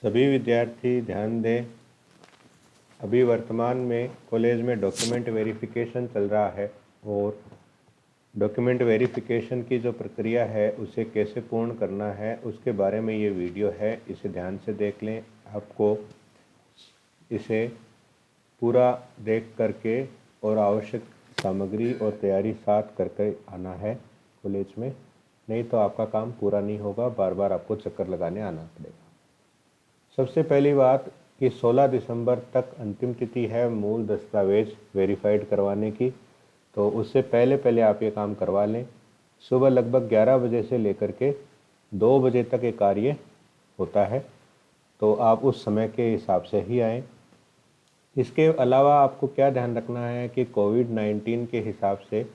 सभी विद्यार्थी ध्यान दें। अभी वर्तमान में कॉलेज में डॉक्यूमेंट वेरिफिकेशन चल रहा है और डॉक्यूमेंट वेरिफिकेशन की जो प्रक्रिया है उसे कैसे पूर्ण करना है उसके बारे में ये वीडियो है। इसे ध्यान से देख लें। आपको इसे पूरा देख करके और आवश्यक सामग्री और तैयारी साथ करके आना है कॉलेज में, नहीं तो आपका काम पूरा नहीं होगा, बार बार आपको चक्कर लगाने आना पड़ेगा। सबसे पहली बात कि 16 दिसंबर तक अंतिम तिथि है मूल दस्तावेज वेरीफाइड करवाने की, तो उससे पहले पहले आप ये काम करवा लें। सुबह लगभग 11 बजे से लेकर के 2 बजे तक ये कार्य होता है, तो आप उस समय के हिसाब से ही आएँ। इसके अलावा आपको क्या ध्यान रखना है कि कोविड-19 के हिसाब से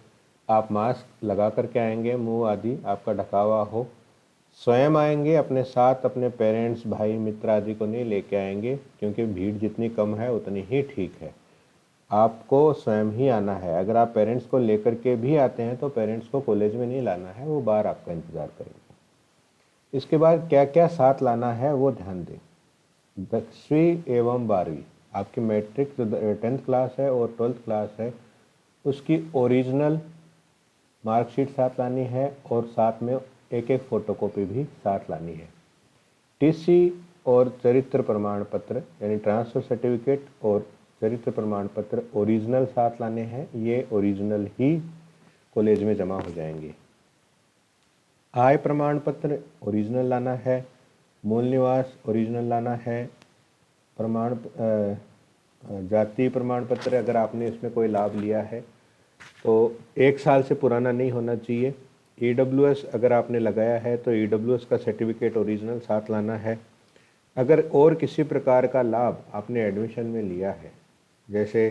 आप मास्क लगा कर के आएंगे, मुंह आदि आपका ढका हुआ हो। स्वयं आएंगे, अपने साथ अपने पेरेंट्स, भाई मित्र आदि को नहीं लेके आएंगे, क्योंकि भीड़ जितनी कम है उतनी ही ठीक है। आपको स्वयं ही आना है। अगर आप पेरेंट्स को लेकर के भी आते हैं तो पेरेंट्स को कॉलेज में नहीं लाना है, वो बाहर आपका इंतज़ार करेंगे। इसके बाद क्या क्या साथ लाना है वो ध्यान दें। 10वीं एवं 12वीं आपकी मैट्रिक जो 10th क्लास है और 12th क्लास है उसकी ओरिजिनल मार्कशीट साथ लानी है और साथ में एक एक फ़ोटोकॉपी भी साथ लानी है। टीसी और चरित्र प्रमाण पत्र यानी ट्रांसफ़र सर्टिफिकेट और चरित्र प्रमाण पत्र ओरिजिनल साथ लाने हैं। ये ओरिजिनल ही कॉलेज में जमा हो जाएंगे। आय प्रमाण पत्र ओरिजिनल लाना है। मूल निवास ओरिजिनल लाना है। जाति प्रमाण पत्र अगर आपने इसमें कोई लाभ लिया है तो 1 साल से पुराना नहीं होना चाहिए। ईडब्ल्यूएस अगर आपने लगाया है तो ईडब्ल्यूएस का सर्टिफिकेट ओरिजिनल साथ लाना है। अगर और किसी प्रकार का लाभ आपने एडमिशन में लिया है, जैसे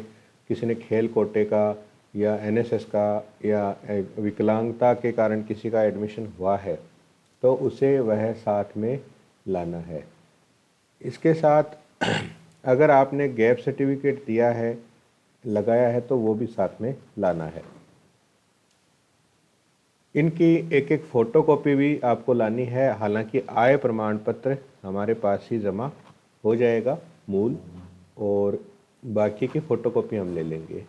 किसी ने खेल कोटे का या एनएसएस का या विकलांगता के कारण किसी का एडमिशन हुआ है, तो उसे वह साथ में लाना है। इसके साथ अगर आपने गैप सर्टिफिकेट दिया है, लगाया है, तो वो भी साथ में लाना है। इनकी एक एक फ़ोटोकॉपी भी आपको लानी है। हालांकि आय प्रमाण पत्र हमारे पास ही जमा हो जाएगा मूल, और बाकी की फ़ोटोकॉपी हम ले लेंगे।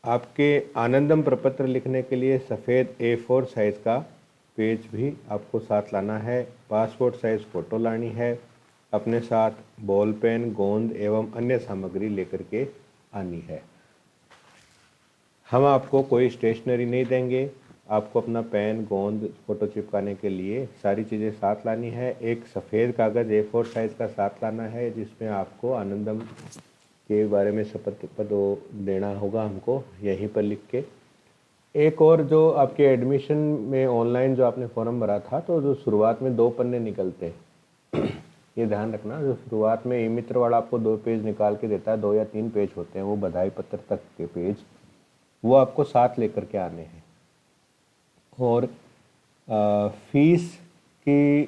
आपके आनंदम प्रपत्र लिखने के लिए सफ़ेद A4 साइज़ का पेज भी आपको साथ लाना है। पासपोर्ट साइज़ फ़ोटो लानी है। अपने साथ बॉल पेन, गोंद एवं अन्य सामग्री लेकर के आनी है। हम आपको कोई स्टेशनरी नहीं देंगे। आपको अपना पेन, गोंद, फ़ोटो चिपकाने के लिए सारी चीज़ें साथ लानी है। एक सफ़ेद कागज़ A4 साइज़ का साथ लाना है, जिसमें आपको आनंदम के बारे में शपथ देना होगा हमको यहीं पर लिख के। एक और जो आपके एडमिशन में ऑनलाइन जो आपने फॉर्म भरा था, तो जो शुरुआत में 2 पन्ने निकलते हैं ये ध्यान रखना। जो शुरुआत में ई मित्र वाला आपको 2 पेज निकाल के देता है, 2 या 3 पेज होते हैं वो बधाई पत्र तक के पेज, वो आपको साथ लेकर के आने हैं। और फीस की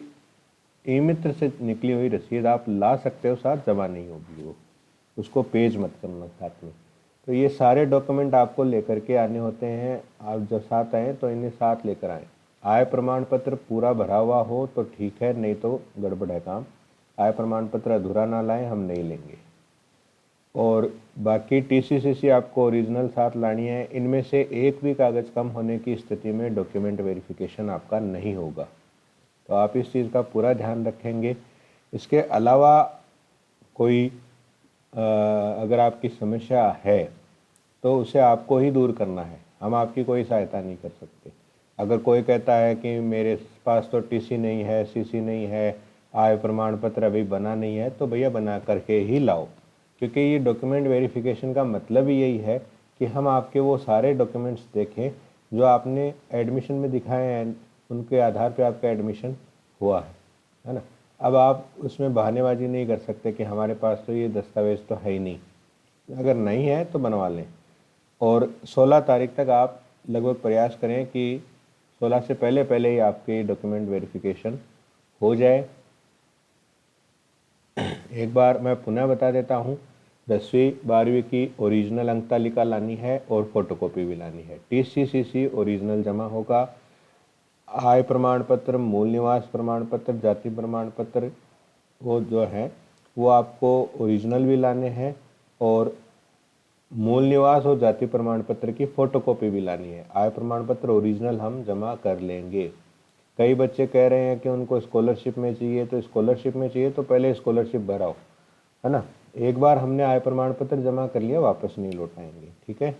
ई मित्र से निकली हुई रसीद आप ला सकते हो, साथ जमा नहीं होगी वो, उसको पेज मत करना साथ में। तो ये सारे डॉक्यूमेंट आपको लेकर के आने होते हैं। आप जब साथ आएँ तो इन्हें साथ लेकर आएँ। आय प्रमाण पत्र पूरा भरा हुआ हो तो ठीक है, नहीं तो गड़बड़ है काम। आय प्रमाण पत्र अधूरा ना लाएं, हम नहीं लेंगे। और बाकी TCCC आपको ओरिजिनल साथ लानी है। इनमें से एक भी कागज़ कम होने की स्थिति में डॉक्यूमेंट वेरिफिकेशन आपका नहीं होगा, तो आप इस चीज़ का पूरा ध्यान रखेंगे। इसके अलावा कोई अगर आपकी समस्या है तो उसे आपको ही दूर करना है, हम आपकी कोई सहायता नहीं कर सकते। अगर कोई कहता है कि मेरे पास तो TC नहीं है, CC नहीं है, आय प्रमाण पत्र अभी बना नहीं है, तो भैया बना करके ही लाओ, क्योंकि ये डॉक्यूमेंट वेरिफिकेशन का मतलब ही यही है कि हम आपके वो सारे डॉक्यूमेंट्स देखें जो आपने एडमिशन में दिखाए हैं, उनके आधार पर आपका एडमिशन हुआ है ना। अब आप उसमें बहानेबाजी नहीं कर सकते कि हमारे पास तो ये दस्तावेज़ तो है ही नहीं। अगर नहीं है तो बनवा लें। और 16 तारीख तक आप लगभग प्रयास करें कि 16 से पहले पहले ही आपके डॉक्यूमेंट वेरिफिकेशन हो जाए। एक बार मैं पुनः बता देता हूँ, 10वीं 12वीं की ओरिजिनल अंक तालिका लानी है और फ़ोटोकॉपी भी लानी है। TCCC ओरिजिनल जमा होगा। आय प्रमाण पत्र, मूल निवास प्रमाण पत्र, जाति प्रमाण पत्र वो जो है वो आपको ओरिजिनल भी लाने हैं और मूल निवास और जाति प्रमाण पत्र की फ़ोटोकॉपी भी लानी है। आय प्रमाण पत्र ओरिजिनल हम जमा कर लेंगे। कई बच्चे कह रहे हैं कि उनको स्कॉलरशिप में चाहिए, तो स्कॉलरशिप में चाहिए तो पहले स्कॉलरशिप भराओ, है ना। एक बार हमने आय प्रमाण पत्र जमा कर लिया, वापस नहीं लौटाएंगे, ठीक है।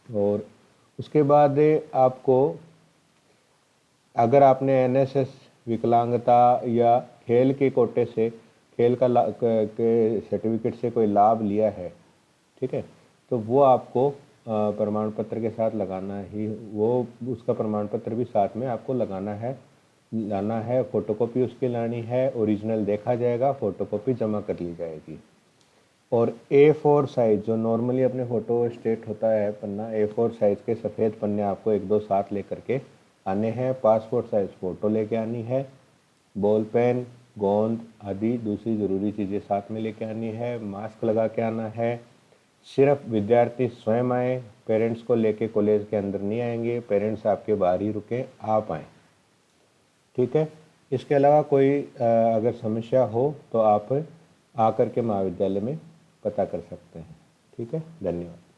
और उसके बाद आपको, अगर आपने एनएसएस, विकलांगता या खेल के कोटे से, खेल का के सर्टिफिकेट से कोई लाभ लिया है, ठीक है, तो वो आपको प्रमाण पत्र के साथ लगाना ही, वो उसका प्रमाण पत्र भी साथ में आपको लगाना है, लाना है। फ़ोटोकॉपी उसकी लानी है, ओरिजिनल देखा जाएगा, फ़ोटोकॉपी जमा कर ली जाएगी। और A4 साइज़ जो नॉर्मली अपने फ़ोटो स्टेट होता है पन्ना, A4 साइज़ के सफ़ेद पन्ने आपको 1-2 साथ लेकर के आने हैं। पासपोर्ट साइज़ फ़ोटो लेके आनी है। बॉल पेन, गोंद आदि दूसरी ज़रूरी चीज़ें साथ में लेके आनी है। मास्क लगा के आना है। सिर्फ विद्यार्थी स्वयं आए, पेरेंट्स को लेके कॉलेज के अंदर नहीं आएंगे, पेरेंट्स आपके बाहर ही रुके, आप आएँ, ठीक है। इसके अलावा कोई अगर समस्या हो तो आप आकर के महाविद्यालय में पता कर सकते हैं, ठीक है। धन्यवाद।